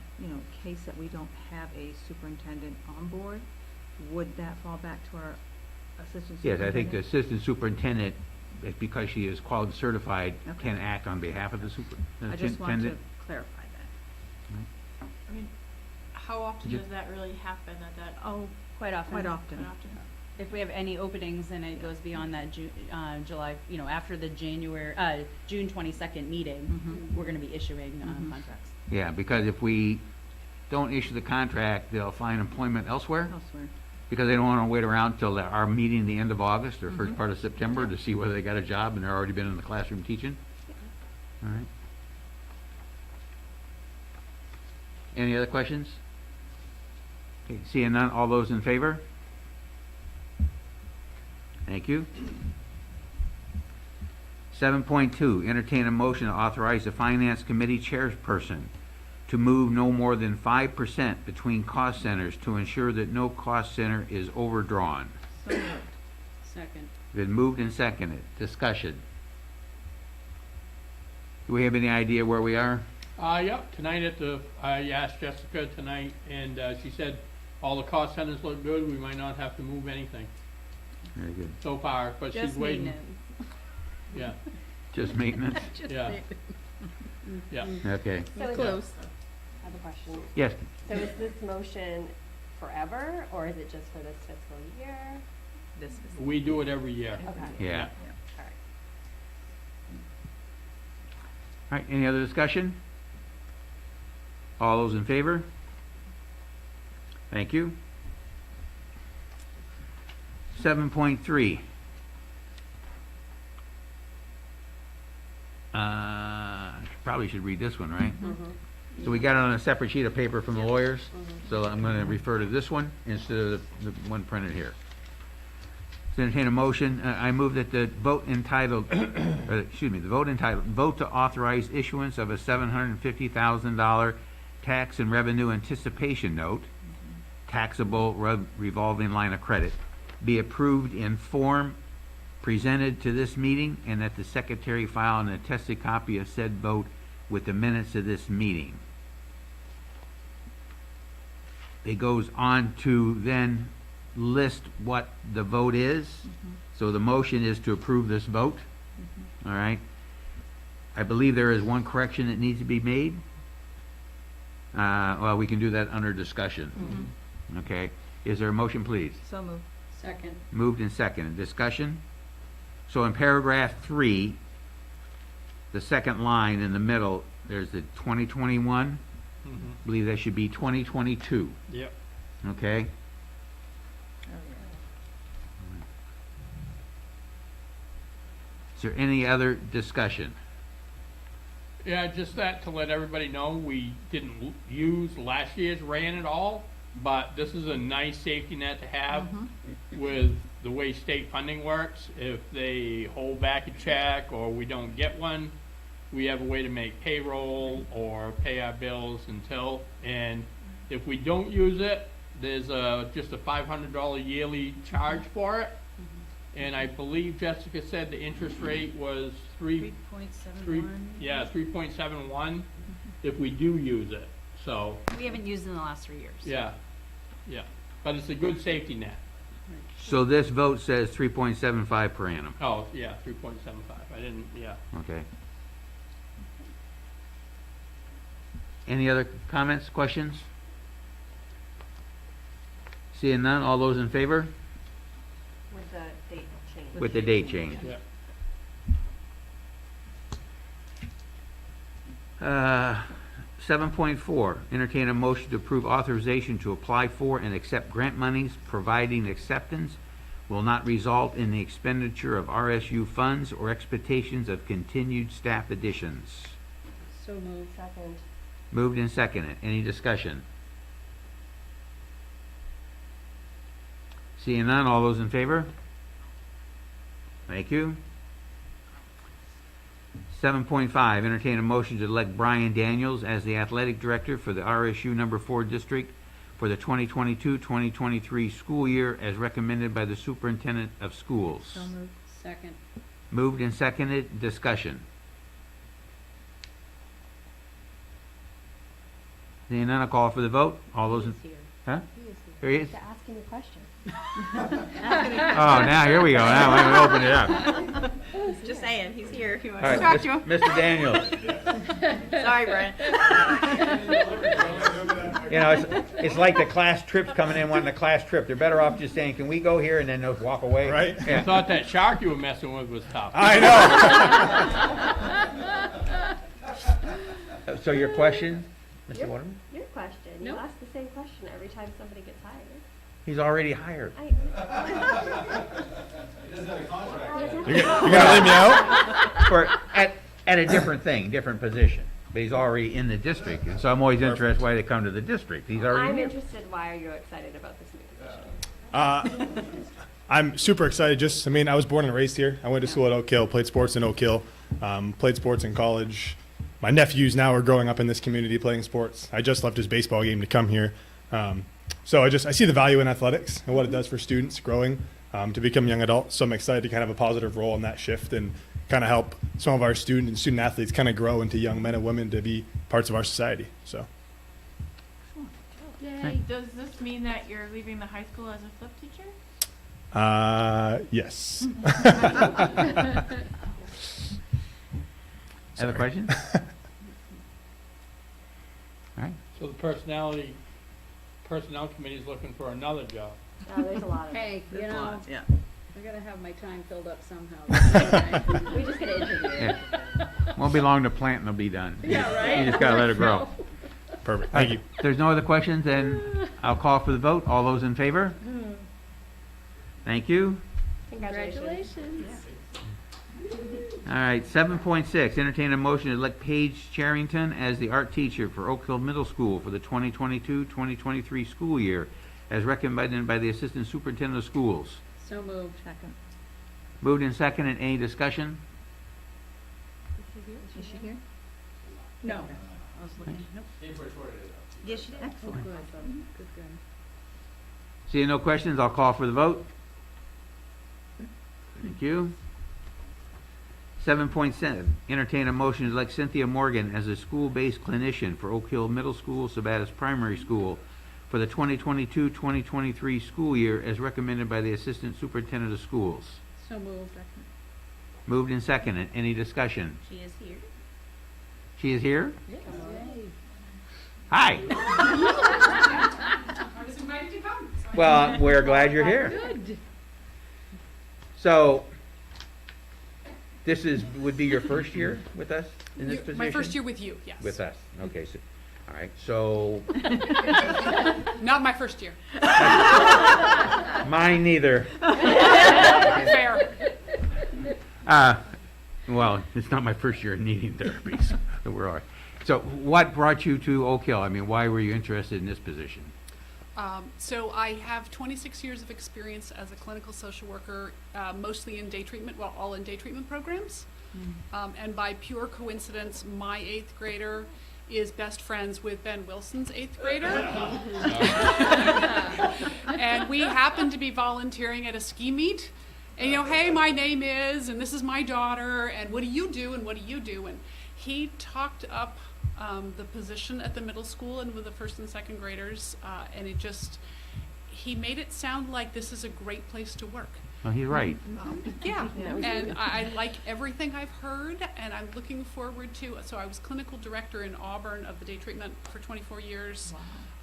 case that we don't have a superintendent on board, would that fall back to our assistant Yes, superintendent? I think the assistant superintendent, because she is qualified certified, Okay. can act on behalf of the I just superintendent. want to clarify that. I mean, how often Did you- does that really happen at that? Oh, quite often. Quite often. If we have any openings and it goes beyond that July, after the June 22nd meeting, Mhm. we're gonna be issuing Mhm. contracts. Yeah, because if we don't issue the contract, they'll find employment elsewhere, Elsewhere. because they don't want to wait around till our meeting the end of August or first Mhm. part of September to see whether they got a job and they're already been in the classroom teaching. All right. Any other questions? Okay, seeing none, all those in favor? Thank you. 7.2, entertain a motion to authorize the Finance Committee chairperson to move no more than 5% between cost centers to ensure that no cost center is overdrawn. So moved. Second. Been moved and seconded. Discussion. Do we have any idea where we are? Yep, tonight I asked Jessica tonight, and she said all the cost centers look good, we might not have to move anything Very good. so far, but she's Just waiting. maintenance. Yeah, Just maintenance? yeah, yeah. Okay. So is Close. I have a question. Yes, So is this motion forever, or is it just for this fiscal year? This is. We do it every year. Okay. yeah. All right. All right, any other discussion? All those in favor? Thank you. 7.3. Probably should read this one, right? So we got it on a separate sheet of paper from the lawyers, so I'm going to refer to this one instead of the one printed here. So entertain a motion, I move that the vote entitled, vote to authorize issuance of a $750,000 tax and revenue anticipation note, taxable revolving line of credit, be approved in form presented to this meeting, and that the secretary file an attested copy of said vote with the minutes of this meeting. It goes on to then list what the vote is. So the motion is to approve this vote. All right. I believe there is one correction that needs to be made. Well, we can do that under discussion. Okay. Is there a motion, please? So moved. Second. Moved and seconded. Discussion? So in paragraph 3, the second line in the middle, there's the 2021. I believe that should be 2022. Yep. Okay? Oh, yeah. Is there any other discussion? Yeah, just that to let everybody know, we didn't use last year's ran at all, but this is a nice safety net to have with the way state funding works. If they hold back a check or we don't get one, we have a way to make payroll or pay our bills until, and if we don't use it, there's just a $500 yearly charge for it. And I believe Jessica said the interest rate was 3.71 if we do use it. So, We haven't used it in the last 3 years. yeah, but it's a good safety net. So this vote says 3.75 per annum. Oh, yeah, 3.75. I didn't, yeah. Okay. Any other comments, questions? Seeing none, all those in favor? With the date change. With the date change. Yeah. 7.4, entertain a motion to approve authorization to apply for and accept grant monies, providing acceptance will not result in the expenditure of RSU funds or expectations of continued staff additions. So moved. Second. Moved and seconded. Any discussion? Seeing none, all those in favor? Thank you. 7.5, entertain a motion to elect Brian Daniels as the athletic director for the RSU number 4 district for the 2022-2023 school year as recommended by the superintendent of schools. So moved. Second. Moved and seconded. Discussion. Seeing none, I'll call for the vote. All those in, huh? Here he is. To ask him a question. Oh, now, here we go. Now I'm gonna open it up. Just saying, he's here if you want All to right, talk to him. Mr. Daniels. Sorry, Brent. You know, it's like the class trips coming in wanting a class trip. They're better off just saying, can we go here, and then they'll walk away. I Right. Yeah. thought that shark you were messing with was tough. I know. So your question, Mr. Your- Waterman? Your question, you Nope. ask the same question every time somebody gets hired. He's already hired. I, You're gonna leave me out? For, at a different thing, different position. But he's already in the district, and so I'm always interested why they come to the district. He's already I'm here. interested, why are you excited about this new position? I'm super excited. I was born and raised here. I went to school at Oak Hill, played sports in Oak Hill, played sports in college. My nephews now are growing up in this community playing sports. I just left his baseball game to come here. So I see the value in athletics and what it does for students growing to become young adults. So I'm excited to kind of have a positive role in that shift and kind of help some of our student athletes kind of grow into young men and women to be parts of our society. So Yay. Does this mean that you're leaving the high school as a flip teacher? yes. Have a question? All right. So the personnel committee is looking for another job. No, there's a lot of, Hey, you know, Yeah. I gotta have my time filled up somehow. we just gotta interview. Yeah. Won't be long, the plant will be done. Yeah, right? You just gotta let it grow. Perfect. Thank you. If there's no other questions, then I'll call for the vote. All those in favor? Thank you. Congratulations. All right, 7.6, entertain a motion to elect Paige Charrington as the art teacher for Oak Hill Middle School for the 2022-2023 school year, as recommended by the Assistant Superintendent of Schools. So moved. Second. Moved and seconded. Any discussion? Is she here? No. I was looking. Nope. Yes, she did. Oh, Excellent. good, good, good. Seeing no questions, I'll call for the vote. Thank you. 7.7, entertain a motion to elect Cynthia Morgan as a school-based clinician for Oak Hill Middle School, Sabattis Primary School for the 2022-2023 school year, as recommended by the Assistant Superintendent of Schools. So moved. Moved and seconded. Any discussion? She is here. She is here? Yay. Hi. I was invited to come. Well, we're glad you're here. Good. So, this would be your first year with us in this position? My first year with you, yes. With us, okay, so, all right, so, Not my first year. mine neither. Fair. Well, it's not my first year in needing therapy, so we're all right. So what brought you to Oak Hill? I mean, why were you interested in this position? So I have 26 years of experience as a clinical social worker, mostly in day treatment, well, all in day treatment programs. And by pure coincidence, my 8th grader is best friends with Ben Wilson's 8th grader. And we happened to be volunteering at a ski meet. And, hey, my name is, and this is my daughter, and what do you do, and what do you do? And he talked up the position at the middle school and with the first and second graders, and he made it sound like this is a great place to work. Well, he's right. Yeah, and I like everything I've heard, and I'm looking forward to, so I was clinical director in Auburn of the day treatment for 24 years.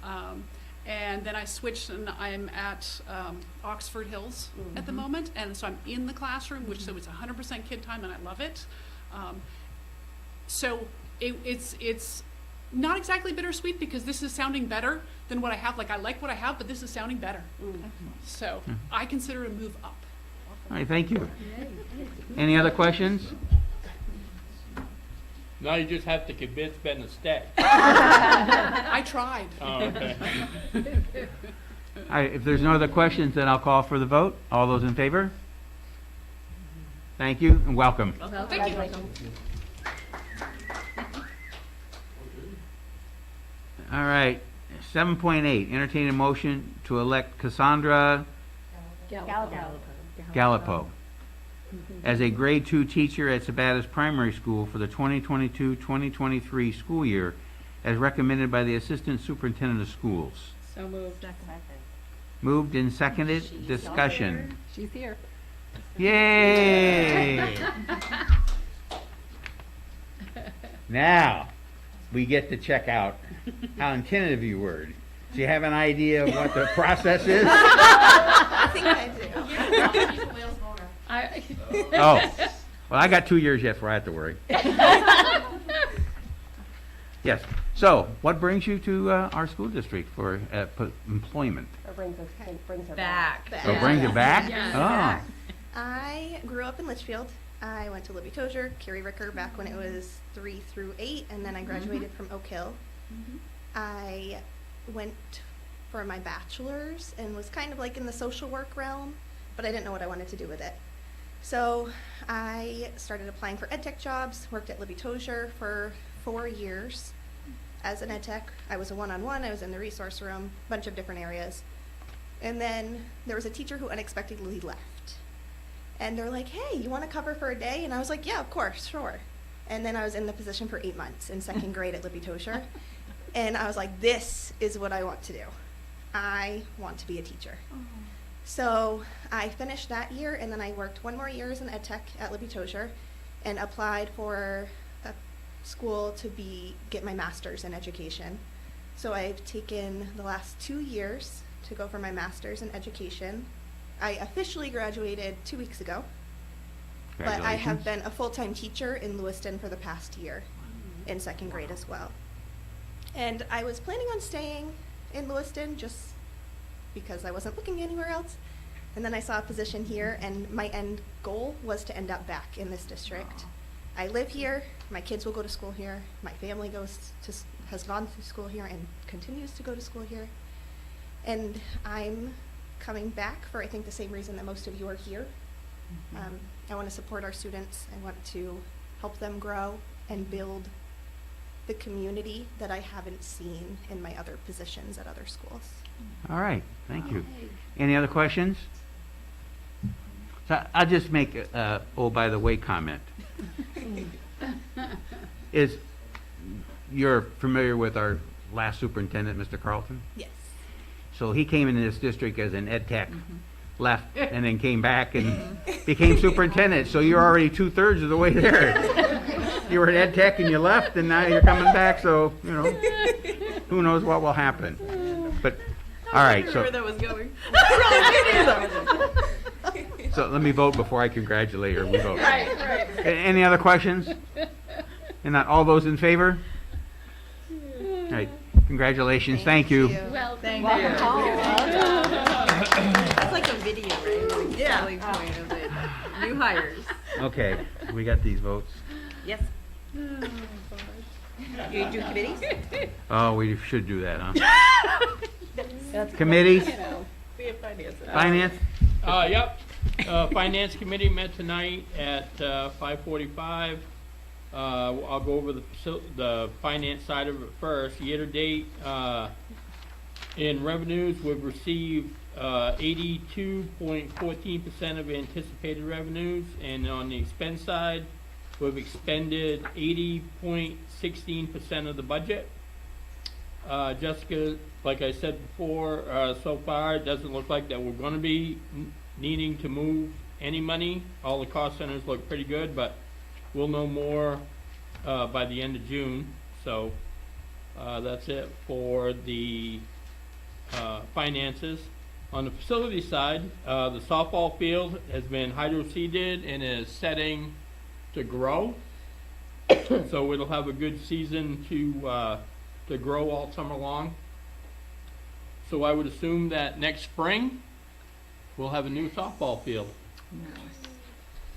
Wow. And then I switched, and I'm at Oxford Hills at the moment, and so I'm in the classroom, so it's 100% kid time, and I love it. So it's not exactly bittersweet, because this is sounding better than what I have. Like, I like what I have, but this is sounding better. So I consider it a move up. All right, thank you. Any other questions? Now you just have to convince Ben to stay. I tried. Oh, okay. All right, if there's no other questions, then I'll call for the vote. All those in favor? Thank you and welcome. Thank you. All right, 7.8, entertain a motion to elect Cassandra Gallipo as a grade 2 teacher at Sabattis Primary School for the 2022-2023 school year, as recommended by the Assistant Superintendent of Schools. So moved. Moved and seconded, discussion. She's here. Yay! Now, we get to check out how attentive you were. Do you have an idea of what the process is? I think I do. Oh, well, I got 2 years yet before I have to worry. Yes, so what brings you to our school district for employment? Or brings her Back. So brings you back? Yeah. Oh, I grew up in Litchfield. I went to Libby Tozier, Carrie Ricker back when it was 3 through 8, and then I graduated from Oak Hill. I went for my bachelor's and was kind of like in the social work realm, but I didn't know what I wanted to do with it. So I started applying for ed tech jobs, worked at Libby Tozier for 4 years as an ed tech. I was a one-on-one, I was in the resource room, a bunch of different areas. And then there was a teacher who unexpectedly left. And they're like, hey, you want to cover for a day? And I was like, yeah, of course, sure. And then I was in the position for 8 months in second grade at Libby Tozier. And I was like, this is what I want to do. I want to be a teacher. So I finished that year, and then I worked 1 more year as an ed tech at Libby Tozier and applied for a school to get my master's in education. So I've taken the last 2 years to go for my master's in education. I officially graduated 2 weeks ago, but I have been a full-time teacher in Lewiston for the past year in second grade as well. And I was planning on staying in Lewiston just because I wasn't looking anywhere else. And then I saw a position here, and my end goal was to end up back in this district. I live here, my kids will go to school here, my family has gone to school here and continues to go to school here. And I'm coming back for, I think, the same reason that most of you are here. I want to support our students. I want to help them grow and build the community that I haven't seen in my other positions at other schools. all right, thank you. Any other questions? So I'll just make a, oh, by the way comment. You're familiar with our last superintendent, Mr. Carlton? Yes. So he came into this district as an ed tech, left, and then came back and became superintendent. So you're already 2/3 of the way there. You were an ed tech and you left, and now you're coming back. So who knows what will happen? But all right, so Where that was going. so let me vote before I congratulate her. We vote. Right. Any other questions? And not all those in favor? All right, congratulations. Thank you. Well, thank Welcome home. It's like a video, right? Yeah. Selling point of it. New hires. Okay, we got these votes. Yes. You do committees? Oh, we should do that, huh? Committees? We have finance. Finance? Yep. Finance Committee met tonight at 5:45. I'll go over the finance side of it first. Year to date, in revenues, we've received 82.14% of anticipated revenues, and on the expense side, we've expended 80.16% of the budget. Jessica, like I said before, so far it doesn't look like that we're going to be needing to move any money. All the cost centers look pretty good, but we'll know more by the end of June. So that's it for the finances. On the facility side, the softball field has been hydro-seeded and is setting to grow. So it'll have a good season to grow all summer long. So I would assume that next spring we'll have a new softball field.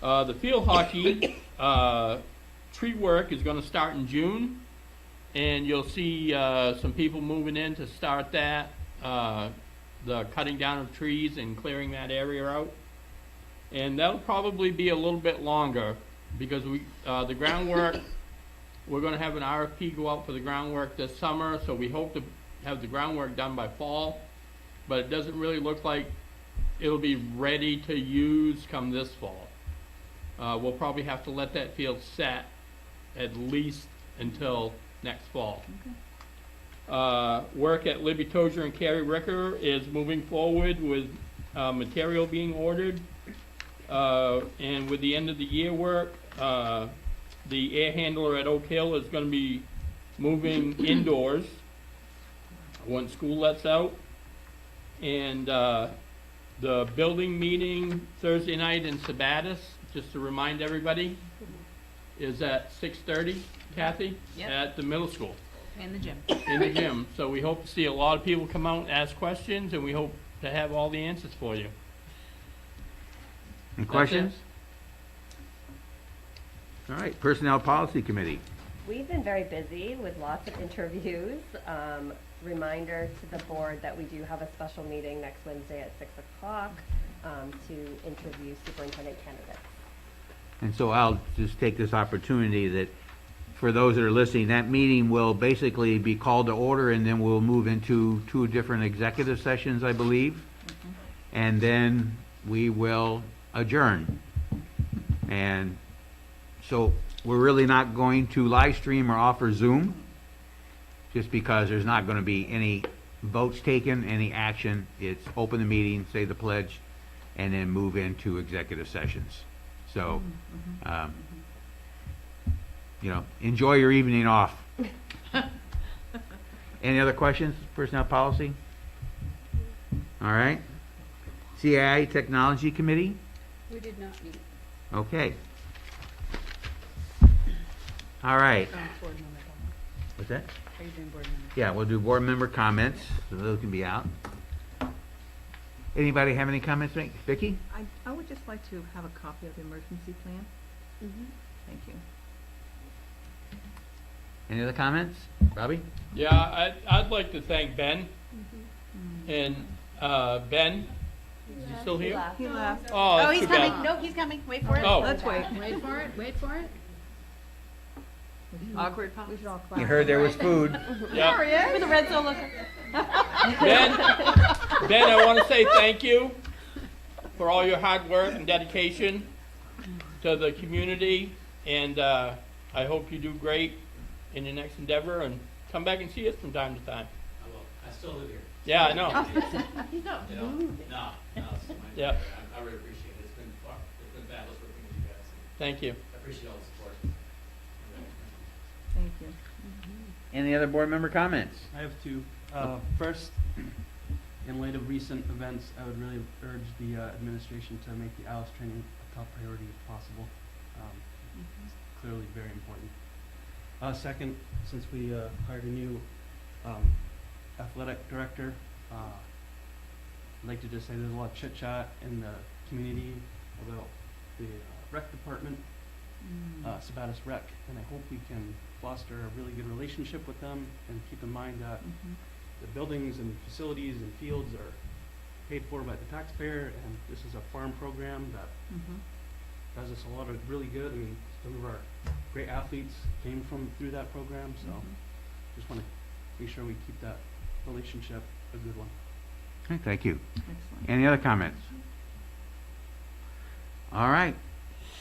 The field hockey tree work is going to start in June, and you'll see some people moving in to start that, the cutting down of trees and clearing that area out. And that'll probably be a little bit longer because the groundwork, we're going to have an RFP go out for the groundwork this summer, so we hope to have the groundwork done by fall, but it doesn't really look like it'll be ready to use come this fall. We'll probably have to let that field set at least until next fall. Work at Libby Tozier and Carrie Ricker is moving forward with material being ordered. And with the end of the year work, the air handler at Oak Hill is going to be moving indoors once school lets out. And the building meeting Thursday night in Sabatis, just to remind everybody, is at 6:30, Kathy? Yep. At the middle school, In the gym. in the gym. So we hope to see a lot of people come out and ask questions, and we hope to have all the answers for you. Any That's questions? it. All right, Personnel Policy Committee. We've been very busy with lots of interviews. Reminder to the board that we do have a special meeting next Wednesday at 6 o'clock to interview superintendent candidates. And so I'll just take this opportunity that, for those that are listening, that meeting will basically be called to order, and then we'll move into 2 different executive sessions, I believe. And then we will adjourn. And so we're really not going to live stream or offer Zoom, just because there's not going to be any votes taken, any action. It's open the meeting, say the pledge, and then move into executive sessions. So, enjoy your evening off. Any other questions, Personnel Policy? All right. CAI Technology Committee? We did not meet. Okay. All right. Board member comments. What's that? Are you doing board member? Yeah, we'll do board member comments, so those can be out. Anybody have any comments to make? Vicki? I would just like to have a copy of the emergency plan. Thank you. Any other comments? Robbie? Yeah, I'd like to thank Ben. And Ben, is he still here? He left. Oh, that's he's too bad. coming. No, he's coming. Wait for it. Oh. Let's wait. Wait for it, wait for it. Awkward pause. We should all clap. You heard there was food. Yeah. With a red solo. Ben, I want to say thank you for all your hard work and dedication to the community, and I hope you do great in your next endeavor, and come back and see us from time to time. I will. I still live here. Yeah, I know. No, it's my Yeah. I really appreciate it. It's been fun. It's been fabulous working with you guys. Thank you. I appreciate all the support. Thank you. Any other board member comments? I have 2. First, in light of recent events, I would really urge the administration to make the ALICE training a top priority if possible. It's clearly very important. Second, since we hired a new athletic director, I'd like to just say there's a lot of chit chat in the community about the rec department, Sabatis Rec, and I hope we can foster a really good relationship with them and keep in mind that the buildings and facilities and fields are paid for by the taxpayer, and this is a farm program that does us a lot of really good. I mean, some of our great athletes came through that program, so just want to make sure we keep that relationship a good one. Okay, thank you. Excellent. Any other comments? All right.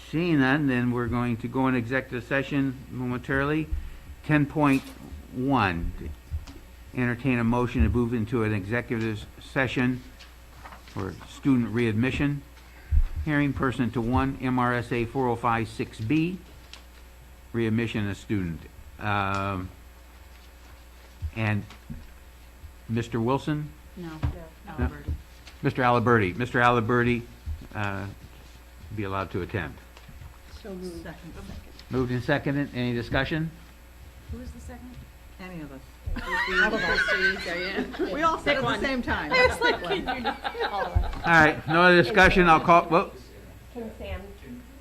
Seeing none, then we're going to go in executive session momentarily. 10.1, entertain a motion to move into an executive session for student readmission, hearing pursuant to 1 MRSA 4056B, readmission of student. And Mr. Wilson? No. No. Mr. Aliberti. Mr. Aliberti be allowed to attend. So moved. Second. Moved and seconded. Any discussion? Who was the second? Any of us. All of us. We all said it at the same time. I was like, all of us. All right, no other discussion. I'll call, well, Can Sam?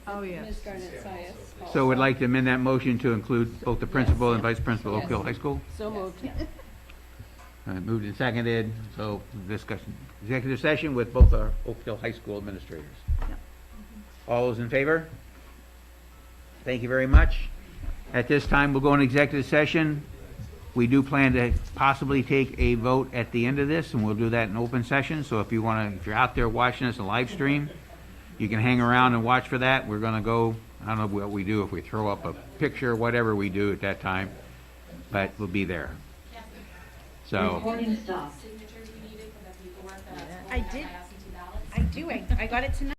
Oh, yes. Ms. Garnett Sias. so would like to amend that motion to include both the principal and vice principal of Oak Hill High School? So moved. Moved and seconded, so discussion, executive session with both our Oak Hill High School administrators. Yep. All those in favor? Thank you very much. At this time, we'll go in executive session. We do plan to possibly take a vote at the end of this, and we'll do that in open session. So if you want to, if you're out there watching us on live stream, you can hang around and watch for that. We're going to go, I don't know what we do, if we throw up a picture, whatever we do at that time, but we'll be there. So, Signatures you needed for the paperwork that's I going out did. by absentee ballots. I do. I got it tonight.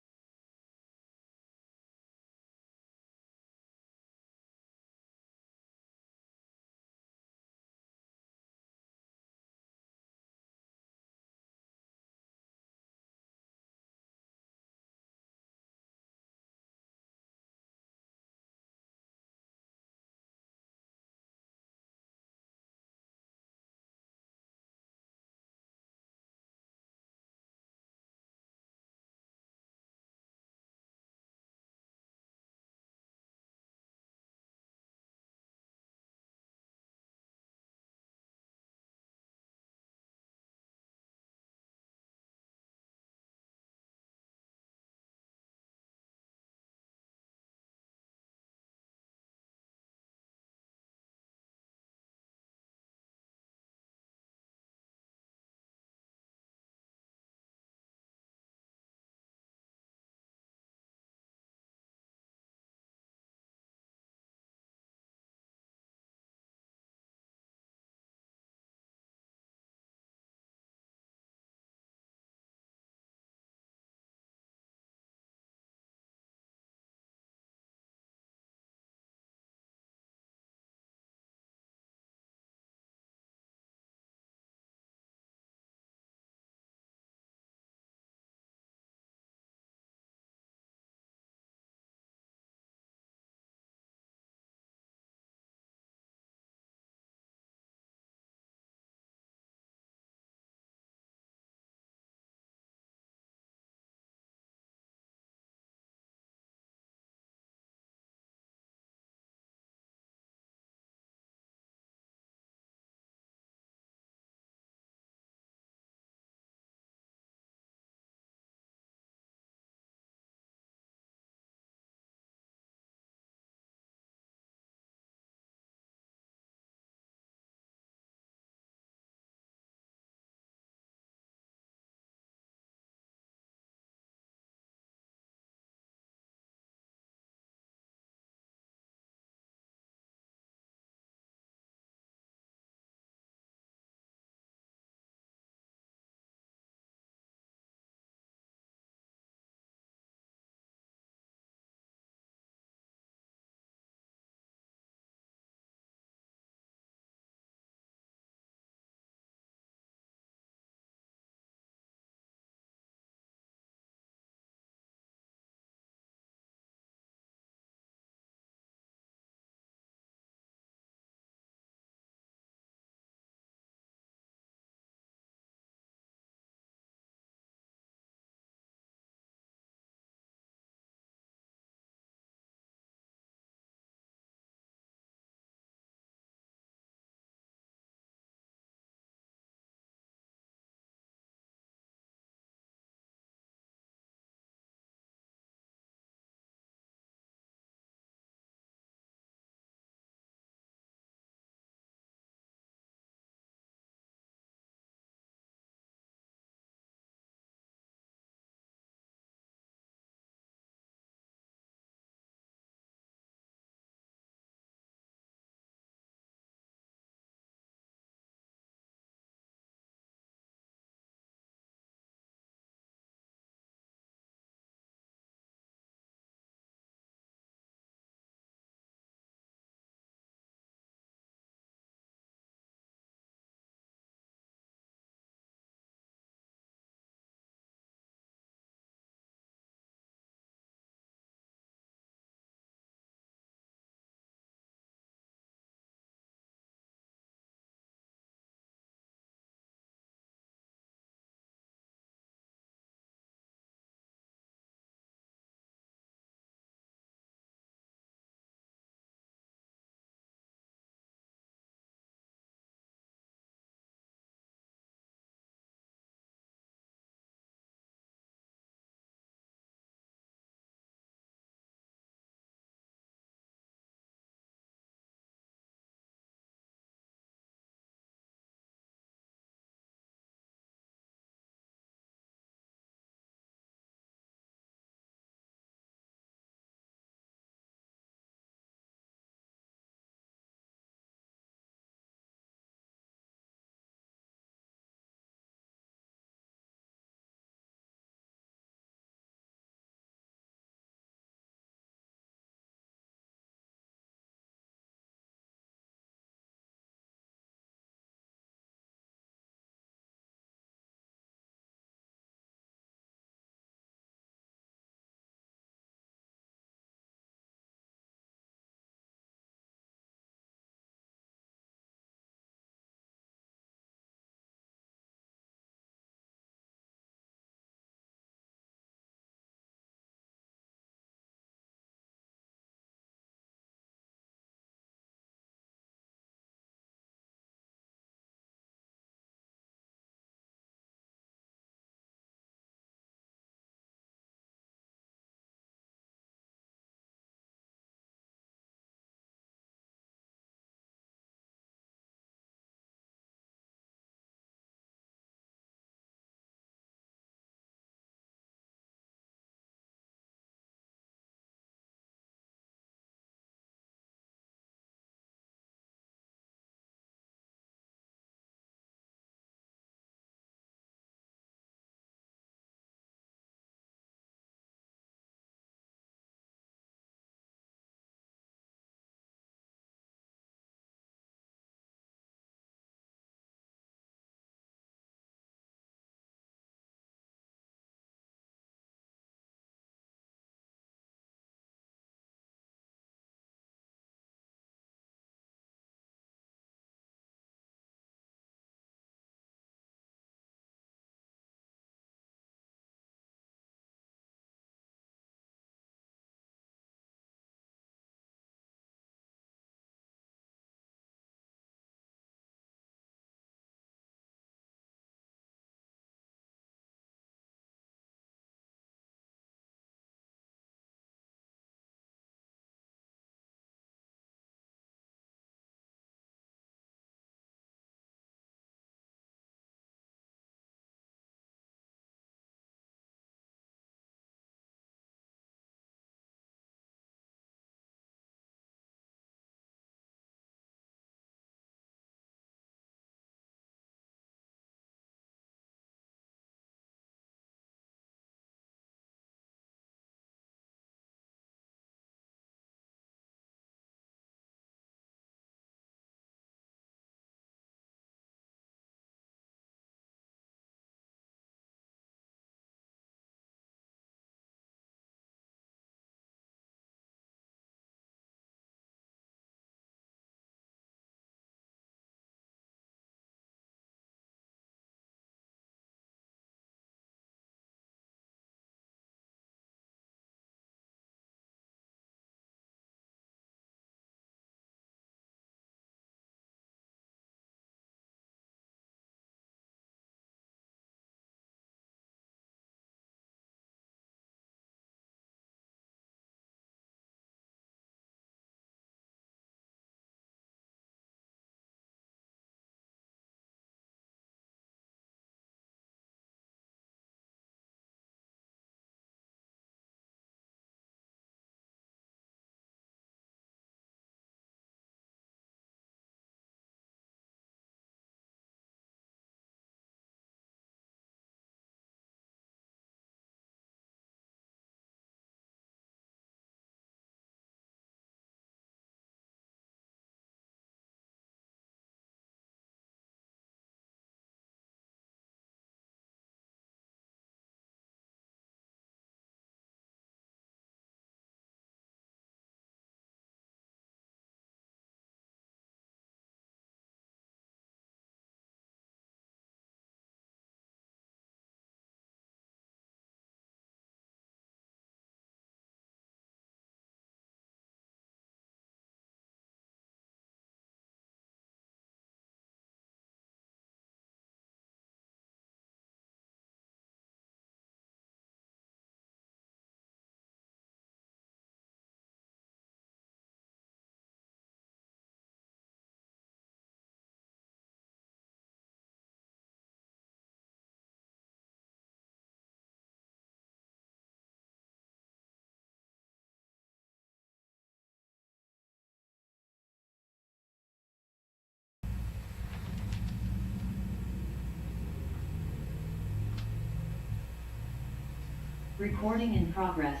Recording in progress.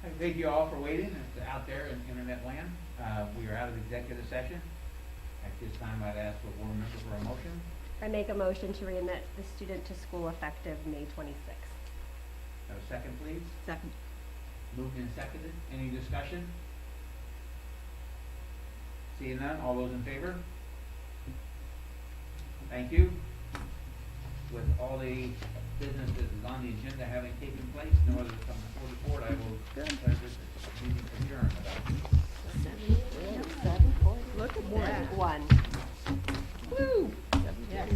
I thank you all for waiting out there in internet land. We are out of executive session. At this time, I'd ask for board member for a motion. I make a motion to readmit the student to school effective May 26th. Have a second, please. Second. Moved and seconded. Any discussion? Seeing none, all those in favor? Thank you. With all the business that is on the agenda having taken place, no other come before the board, I will declare this meeting adjourned. Seven, Look at one, that. one. Woo! Yes.